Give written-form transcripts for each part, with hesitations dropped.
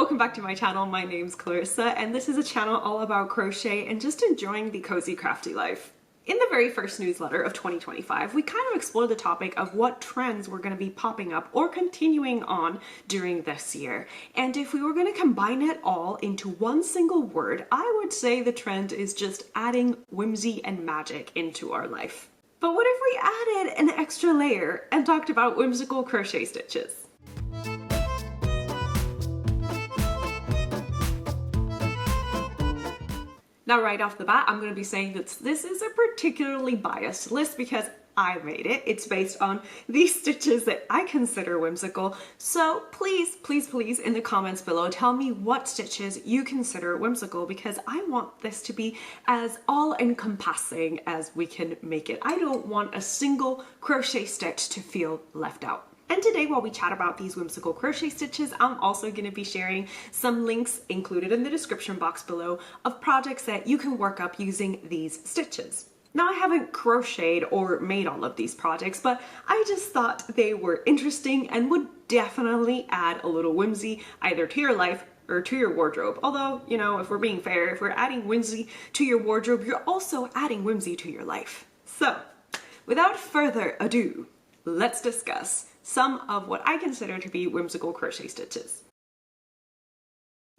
welcome back to my channel. My name's Clarissa and this is a channel all about crochet and just enjoying the cozy crafty life. In the very first newsletter of 2025, we kind of explored the topic of what trends were going to be popping up or continuing on during this year. And if we were going to combine it all into one single word, I would say the trend is just adding whimsy and magic into our life. But what if we added an extra layer and talked about whimsical crochet stitches? Now, right off the bat, I'm going to be saying that this is a particularly biased list because I made it. It's based on these stitches that I consider whimsical. So please, please, please, in the comments below, tell me what stitches you consider whimsical because I want this to be as all-encompassing as we can make it. I don't want a single crochet stitch to feel left out. And today, while we chat about these whimsical crochet stitches, I'm also going to be sharing some links included in the description box below of projects that you can work up using these stitches. Now, I haven't crocheted or made all of these projects, but I just thought they were interesting and would definitely add a little whimsy either to your life or to your wardrobe. Although, you know, if we're being fair, if we're adding whimsy to your wardrobe, you're also adding whimsy to your life. So, without further ado, let's discuss some of what I consider to be whimsical crochet stitches.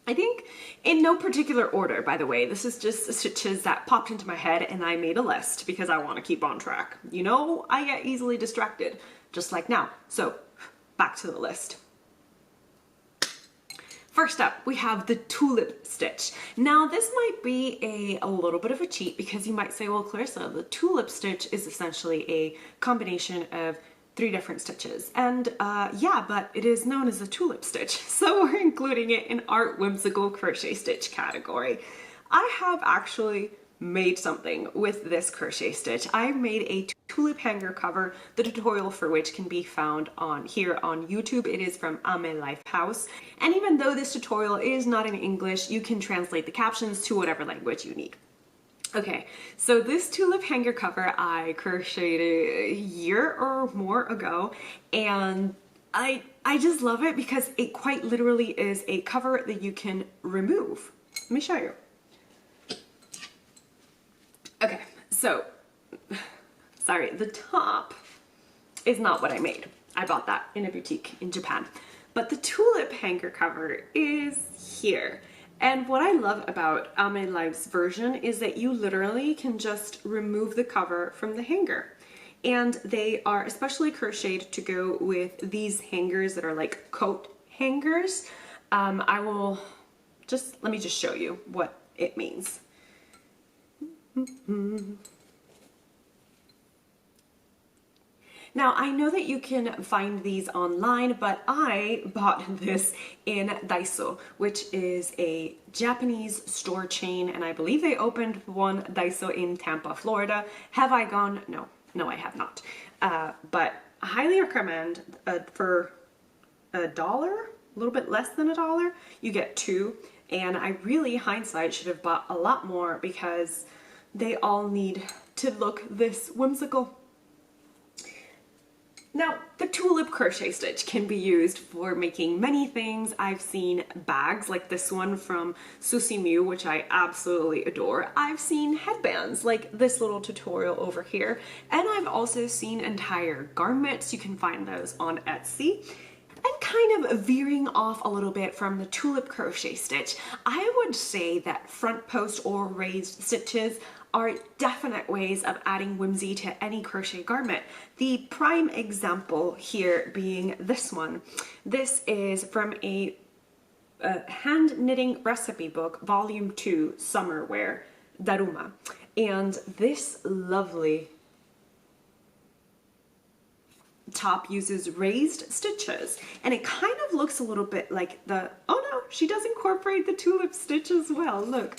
I think in no particular order, by the way. This is just stitches that popped into my head and I made a list because I want to keep on track. You know, I get easily distracted, just like now. So back to the list. First up, we have the tulip stitch. Now this might be a little bit of a cheat because you might say, well, Clarissa, the tulip stitch is essentially a combination of 3 different stitches. And yeah, but it is known as a tulip stitch. So we're including it in our whimsical crochet stitch category. I have actually made something with this crochet stitch. I made a tulip hanger cover, the tutorial for which can be found here on YouTube. It is from Ame Life House. And even though this tutorial is not in English, you can translate the captions to whatever language you need. Okay, so this tulip hanger cover I crocheted a year or more ago, and I just love it because it quite literally is a cover that you can remove. Let me show you. Okay, so, sorry, the top is not what I made. I bought that in a boutique in Japan. But the tulip hanger cover is here. And what I love about Ame Life's version is that you literally can just remove the cover from the hanger. And they are especially crocheted to go with these hangers that are like coat hangers. Let me just show you what it means. Now, I know that you can find these online, but I bought this in Daiso, which is a Japanese store chain, and I believe they opened one Daiso in Tampa, Florida. Have I gone? No, I have not. But I highly recommend for $1, a little bit less than $1, you get 2. And I really, hindsight, should have bought a lot more because they all need to look this whimsical. Now, the tulip crochet stitch can be used for making many things. I've seen bags like this one from Susie Mew, which I absolutely adore. I've seen headbands like this little tutorial over here. And I've also seen entire garments. You can find those on Etsy. And kind of veering off a little bit from the tulip crochet stitch, I would say that front post or raised stitches are definite ways of adding whimsy to any crochet garment. The prime example here being this one. This is from a hand knitting recipe book, volume 2, summer wear, Daruma. And this lovely top uses raised stitches, and it kind of looks a little bit like oh no, she does incorporate the tulip stitch as well. Look,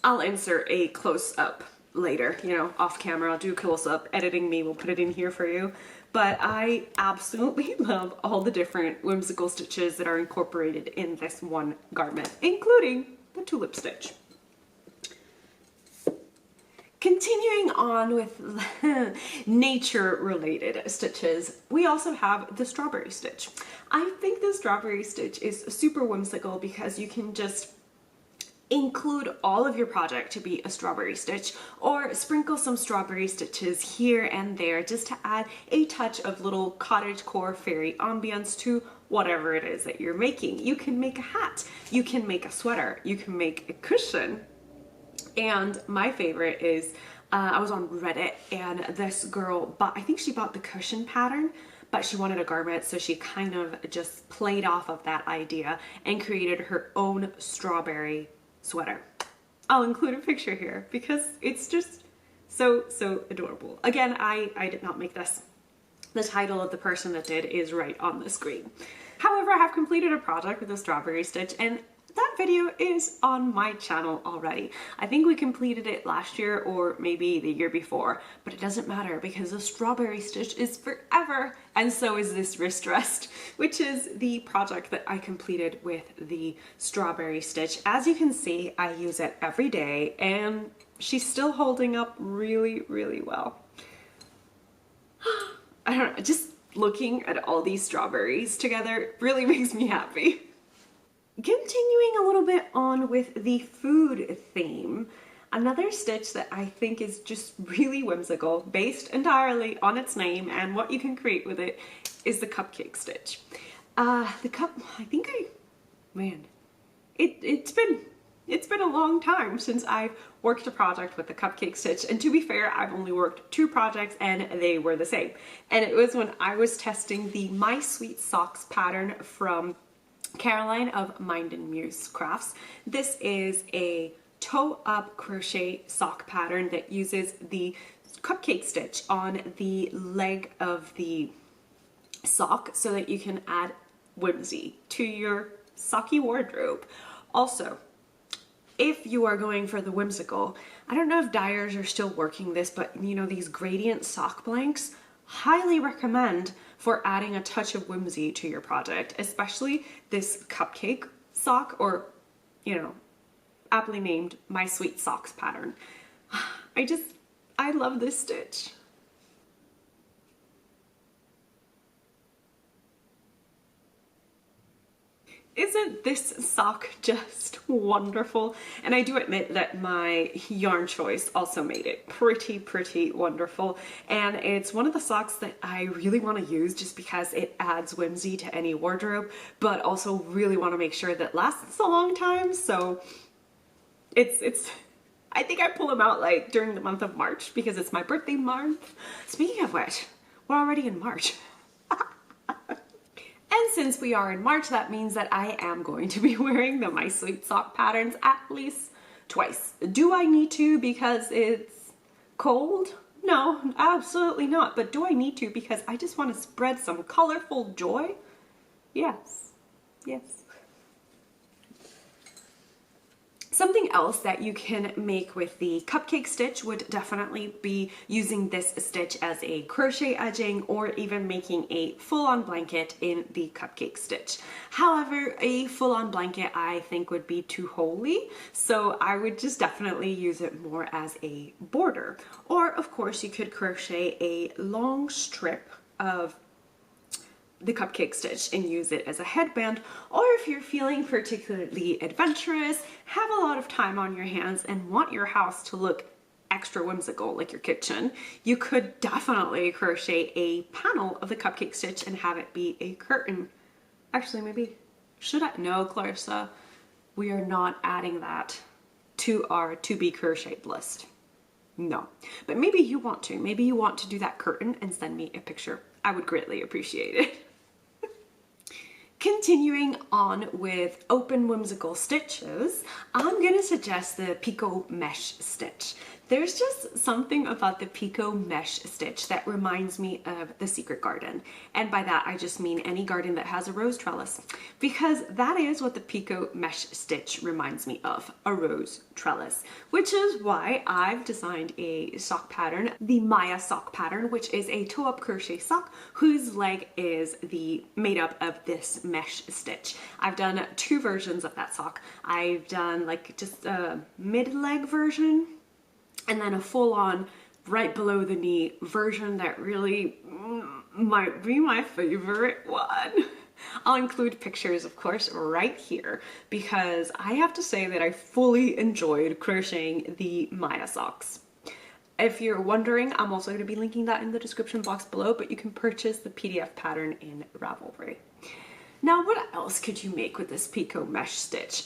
I'll insert a close-up later, you know, off camera. I'll do a close-up. Editing me will put it in here for you. But I absolutely love all the different whimsical stitches that are incorporated in this one garment, including the tulip stitch. Continuing on with nature related stitches, we also have the strawberry stitch. I think the strawberry stitch is super whimsical because you can just include all of your project to be a strawberry stitch, or sprinkle some strawberry stitches here and there just to add a touch of little cottagecore fairy ambience to whatever it is that you're making. You can make a hat, you can make a sweater, you can make a cushion. And my favorite is, I was on Reddit and this girl bought, I think she bought the cushion pattern, but she wanted a garment, so she kind of just played off of that idea and created her own strawberry sweater. I'll include a picture here because it's just so adorable. Again, I did not make this. The title of the person that did is right on the screen. However, I have completed a project with a strawberry stitch, and that video is on my channel already. I think we completed it last year or maybe the year before, but it doesn't matter because the strawberry stitch is forever, and so is this wrist rest, which is the project that I completed with the strawberry stitch. As you can see, I use it every day and she's still holding up really well. I don't know, just looking at all these strawberries together really makes me happy. Continuing a little bit on with the food theme, another stitch that I think is just really whimsical, based entirely on its name and what you can create with it, is the cupcake stitch. It's been a long time since I've worked a project with the cupcake stitch, and to be fair, I've only worked 2 projects and they were the same. And it was when I was testing the My Sweet Socks pattern from Caroline of Mind and Muse Crafts. This is a toe-up crochet sock pattern that uses the cupcake stitch on the leg of the sock so that you can add whimsy to your socky wardrobe. Also, if you are going for the whimsical, I don't know if dyers are still working this, but you know, these gradient sock blanks, highly recommend for adding a touch of whimsy to your project, especially this cupcake sock, or, you know, aptly named My Sweet Socks pattern. I love this stitch. Isn't this sock just wonderful? And I do admit that my yarn choice also made it pretty wonderful. And it's one of the socks that I really want to use just because it adds whimsy to any wardrobe, but also really want to make sure that it lasts a long time. So I think I pull them out like during the month of March because it's my birthday month. Speaking of which, we're already in March. And since we are in March, that means that I am going to be wearing the My Sweet Sock patterns at least twice. Do I need to because it's cold? No, absolutely not. But do I need to because I just want to spread some colorful joy? Yes, yes. Something else that you can make with the cupcake stitch would definitely be using this stitch as a crochet edging, or even making a full-on blanket in the cupcake stitch. However, a full-on blanket I think would be too holey, so I would just definitely use it more as a border. Or of course you could crochet a long strip of the cupcake stitch and use it as a headband, or if you're feeling particularly adventurous, have a lot of time on your hands and want your house to look extra whimsical like your kitchen, you could definitely crochet a panel of the cupcake stitch and have it be a curtain. Actually, maybe, should I? No, Clarissa, we are not adding that to our to be crocheted list. No, but maybe you want to. Maybe you want to do that curtain and send me a picture. I would greatly appreciate it. Continuing on with open whimsical stitches, I'm going to suggest the Pico mesh stitch. There's just something about the Pico mesh stitch that reminds me of the Secret Garden. And by that, I just mean any garden that has a rose trellis, because that is what the Pico mesh stitch reminds me of, a rose trellis, which is why I've designed a sock pattern, the Maya sock pattern, which is a toe-up crochet sock whose leg is made up of this mesh stitch. I've done 2 versions of that sock. I've done like just a mid-leg version, and then a full-on right below the knee version that really might be my favorite one. I'll include pictures, of course, right here, because I have to say that I fully enjoyed crocheting the Maya socks. If you're wondering, I'm also going to be linking that in the description box below, but you can purchase the PDF pattern in Ravelry. Now, what else could you make with this Pico mesh stitch?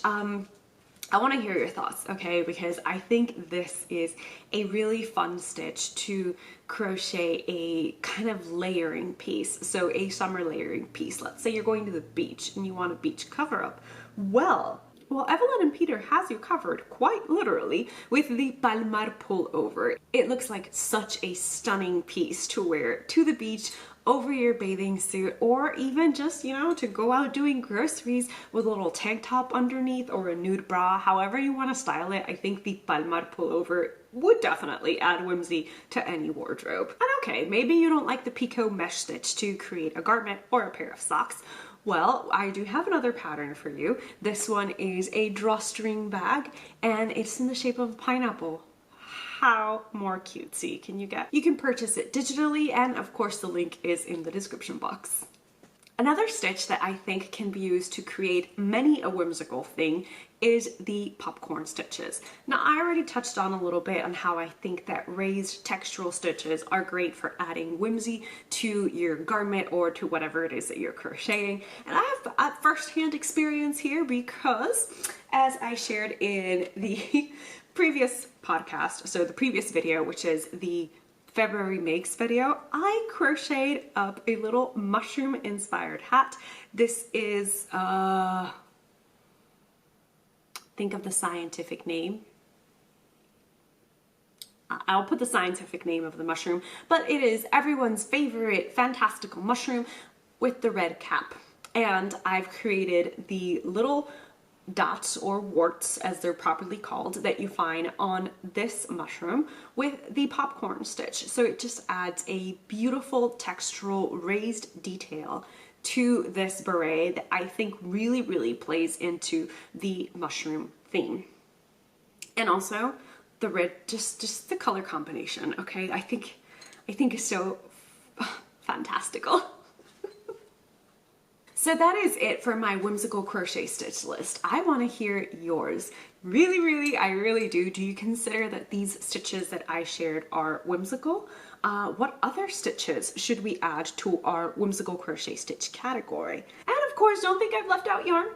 I want to hear your thoughts, okay? Because I think this is a really fun stitch to crochet a kind of layering piece. So a summer layering piece. Let's say you're going to the beach and you want a beach cover up. Well, Evelyn and Peter has you covered, quite literally, with the Palmar pullover. It looks like such a stunning piece to wear to the beach, over your bathing suit, or even just, you know, to go out doing groceries with a little tank top underneath or a nude bra, however you want to style it. I think the Palmar pullover would definitely add whimsy to any wardrobe. And okay, maybe you don't like the Pico mesh stitch to create a garment or a pair of socks. Well, I do have another pattern for you. This one is a drawstring bag, and it's in the shape of a pineapple. How more cutesy can you get? You can purchase it digitally, and of course the link is in the description box. Another stitch that I think can be used to create many a whimsical thing is the popcorn stitches. Now, I already touched on a little bit on how I think that raised textural stitches are great for adding whimsy to your garment or to whatever it is that you're crocheting. And I have a first-hand experience here because, as I shared in the previous podcast, so the previous video, which is the February Makes video, I crocheted up a little mushroom inspired hat. This is, think of the scientific name. I'll put the scientific name of the mushroom, but it is everyone's favorite fantastical mushroom with the red cap. And I've created the little dots or warts, as they're properly called, that you find on this mushroom with the popcorn stitch. So it just adds a beautiful textural raised detail to this beret that I think really, really plays into the mushroom theme. And also the red, just the color combination, okay? I think is so fantastical. So that is it for my whimsical crochet stitch list. I want to hear yours. Really, I really do. Do you consider that these stitches that I shared are whimsical? What other stitches should we add to our whimsical crochet stitch category? And of course, don't think I've left out yarn,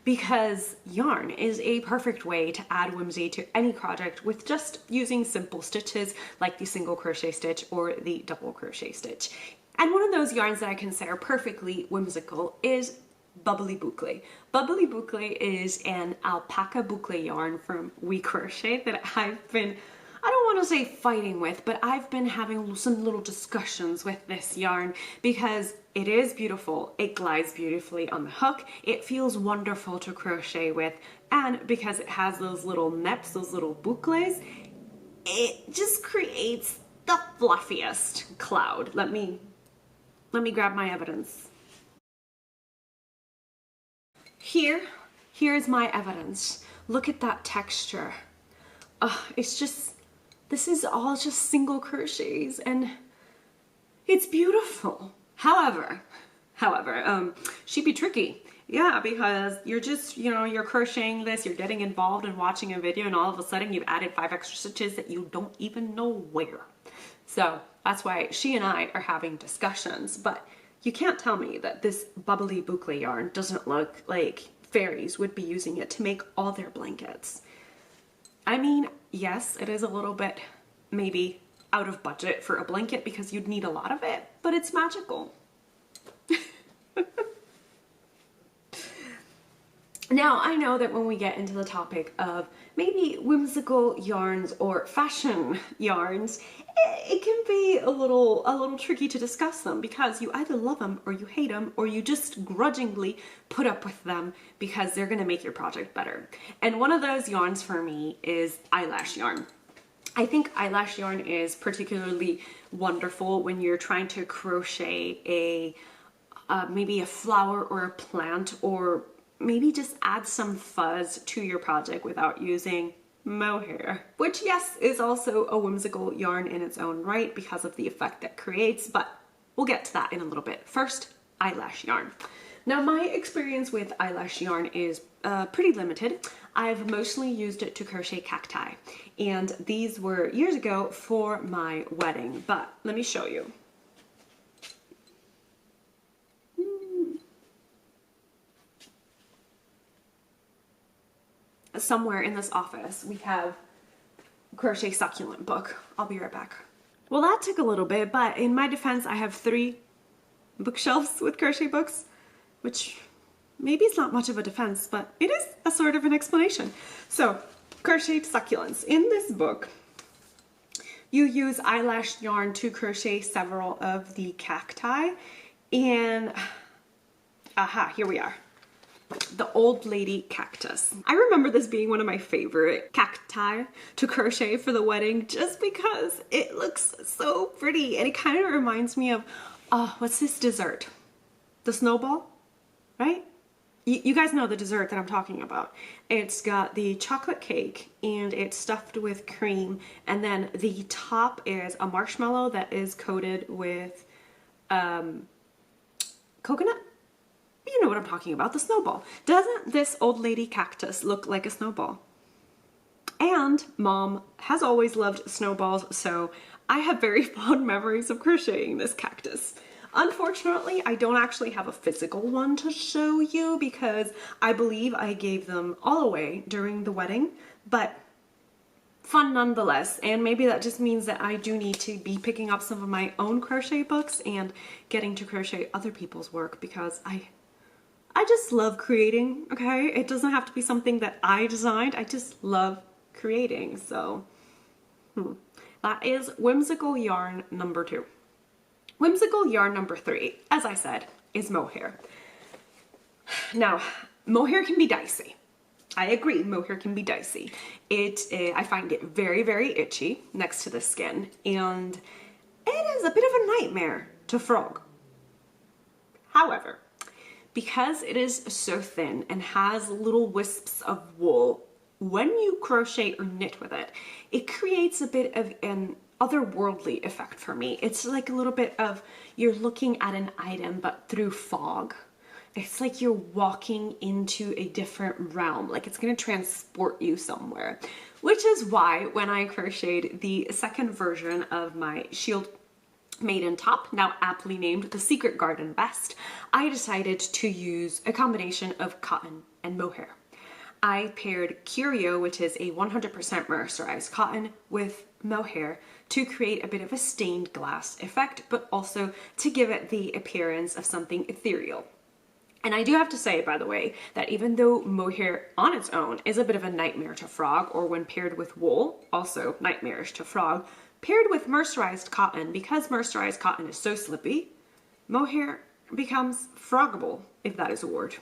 because yarn is a perfect way to add whimsy to any project with just using simple stitches like the single crochet stitch or the double crochet stitch. And one of those yarns that I consider perfectly whimsical is Bubbly Boucle. Bubbly Boucle is an alpaca boucle yarn from We Crochet that I've been, I don't want to say fighting with, but I've been having some little discussions with this yarn because it is beautiful. It glides beautifully on the hook. It feels wonderful to crochet with. And because it has those little neps, those little boucles, it just creates the fluffiest cloud. Let me grab my evidence. Here's my evidence. Look at that texture. It's just, this is all just single crochets and it's beautiful. However, she'd be tricky. Yeah, because you're just, you know, you're crocheting this, you're getting involved in watching a video, and all of a sudden you've added 5 extra stitches that you don't even know where. So that's why she and I are having discussions, but you can't tell me that this Bubbly Boucle yarn doesn't look like fairies would be using it to make all their blankets. I mean, yes, it is a little bit maybe out of budget for a blanket because you'd need a lot of it, but it's magical. Now, I know that when we get into the topic of maybe whimsical yarns or fashion yarns, it can be a little tricky to discuss them because you either love them or you hate them, or you just grudgingly put up with them because they're gonna make your project better. And one of those yarns for me is eyelash yarn. I think eyelash yarn is particularly wonderful when you're trying to crochet maybe a flower or a plant, or maybe just add some fuzz to your project without using mohair, which yes, is also a whimsical yarn in its own right because of the effect that creates, but we'll get to that in a little bit. First, eyelash yarn. Now my experience with eyelash yarn is pretty limited. I've mostly used it to crochet cacti, and these were years ago for my wedding, but let me show you. Somewhere in this office we have crochet succulent book. I'll be right back. Well, that took a little bit, but in my defense I have 3 bookshelves with crochet books, which maybe it's not much of a defense, but it is a sort of an explanation. So, crocheted succulents. In this book, you use eyelash yarn to crochet several of the cacti, and aha, here we are. The old lady cactus. I remember this being one of my favorite cacti to crochet for the wedding just because it looks so pretty, and it kind of reminds me of, what's this dessert? The snowball, right? You guys know the dessert that I'm talking about. It's got the chocolate cake and it's stuffed with cream, and then the top is a marshmallow that is coated with coconut. You know what I'm talking about, the snowball. Doesn't this old lady cactus look like a snowball? And Mom has always loved snowballs, so I have very fond memories of crocheting this cactus. Unfortunately, I don't actually have a physical one to show you because I believe I gave them all away during the wedding, but fun nonetheless. And maybe that just means that I do need to be picking up some of my own crochet books and getting to crochet other people's work because I just love creating, okay? It doesn't have to be something that I designed. I just love creating, so that is whimsical yarn number 2. Whimsical yarn number 3, as I said, is mohair. Now, mohair can be dicey. I agree, mohair can be dicey. I find it very, very itchy next to the skin, and it is a bit of a nightmare to frog. However, because it is so thin and has little wisps of wool, when you crochet or knit with it, it creates a bit of an otherworldly effect for me. It's like a little bit of you're looking at an item but through fog. It's like you're walking into a different realm, like it's going to transport you somewhere. Which is why when I crocheted the second version of my Shield Maiden top, now aptly named the Secret Garden Vest, I decided to use a combination of cotton and mohair. I paired Curio, which is a 100% mercerized cotton, with mohair to create a bit of a stained glass effect, but also to give it the appearance of something ethereal. And I do have to say, by the way, that even though mohair on its own is a bit of a nightmare to frog, or when paired with wool, also nightmarish to frog, paired with mercerized cotton, because mercerized cotton is so slippy, mohair becomes froggable, if that is a word.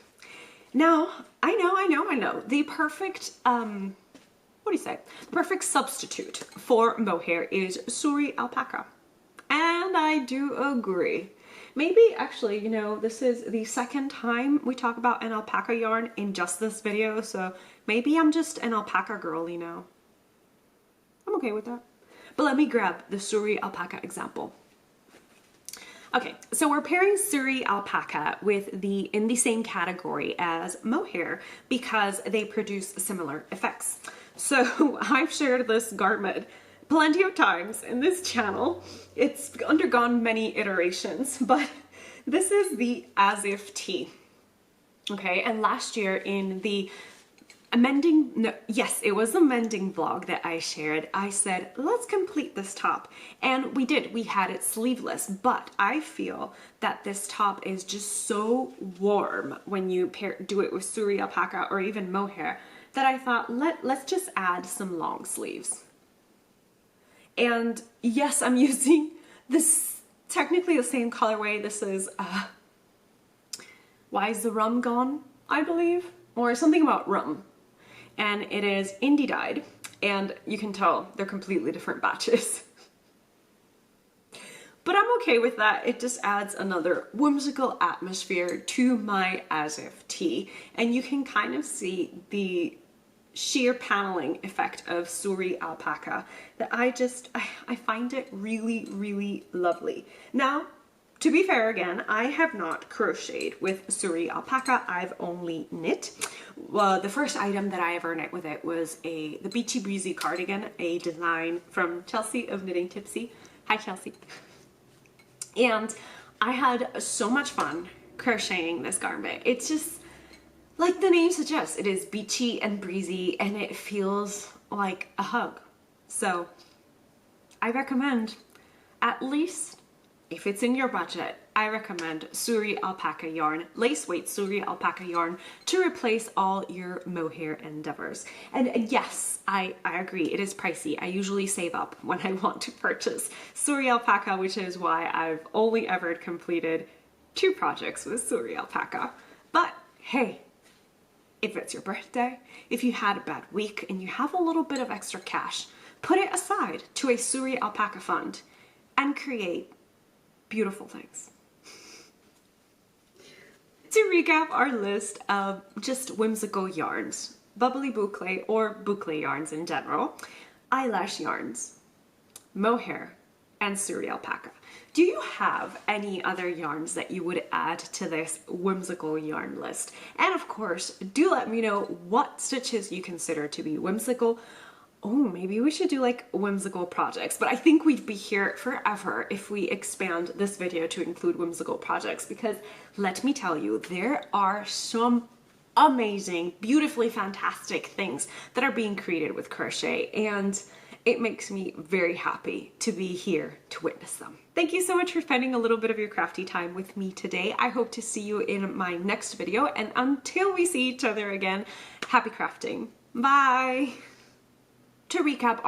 Now, I know, the perfect, what do you say? The perfect substitute for mohair is suri alpaca. And I do agree. Maybe, actually, you know, this is the second time we talk about an alpaca yarn in just this video, so maybe I'm just an alpaca girl, you know. I'm okay with that. But let me grab the suri alpaca example. Okay, so we're pairing suri alpaca in the same category as mohair because they produce similar effects. So I've shared this garment plenty of times in this channel. It's undergone many iterations, but this is the As If Tee. Okay, and last year in the it was a mending vlog that I shared. I said, let's complete this top. And we did. We had it sleeveless, but I feel that this top is just so warm when you do it with suri alpaca or even mohair that I thought, let's just add some long sleeves. And yes, I'm using this, technically the same colorway. This is, Why is the Rum Gone, I believe? Or something about rum. And it is indie dyed, and you can tell they're completely different batches. But I'm okay with that. It just adds another whimsical atmosphere to my As If Tee, and you can kind of see the sheer paneling effect of Suri alpaca that I find it really, really lovely. Now, to be fair again, I have not crocheted with Suri alpaca, I've only knit. Well, the first item that I ever knit with it was the Beachy Breezy cardigan, a design from Chelsea of Knitting Tipsy. Hi Chelsea. And I had so much fun crocheting this garment. It's just, like the name suggests, it is beachy and breezy and it feels like a hug. So I recommend, at least if it's in your budget, I recommend Suri alpaca yarn, lace weight Suri alpaca yarn, to replace all your mohair endeavors. And yes, I agree, it is pricey. I usually save up when I want to purchase Suri alpaca, which is why I've only ever completed 2 projects with Suri alpaca. But hey, if it's your birthday, if you had a bad week and you have a little bit of extra cash, put it aside to a Suri alpaca fund and create beautiful things. To recap our list of just whimsical yarns, bubbly boucle or boucle yarns in general, eyelash yarns, mohair, and Suri alpaca. Do you have any other yarns that you would add to this whimsical yarn list? And of course, do let me know what stitches you consider to be whimsical. Oh, maybe we should do like whimsical projects, but I think we'd be here forever if we expand this video to include whimsical projects, because let me tell you, there are some amazing, beautifully fantastic things that are being created with crochet, and it makes me very happy to be here to witness them. Thank you so much for spending a little bit of your crafty time with me today. I hope to see you in my next video, and until we see each other again, happy crafting. Bye! To recap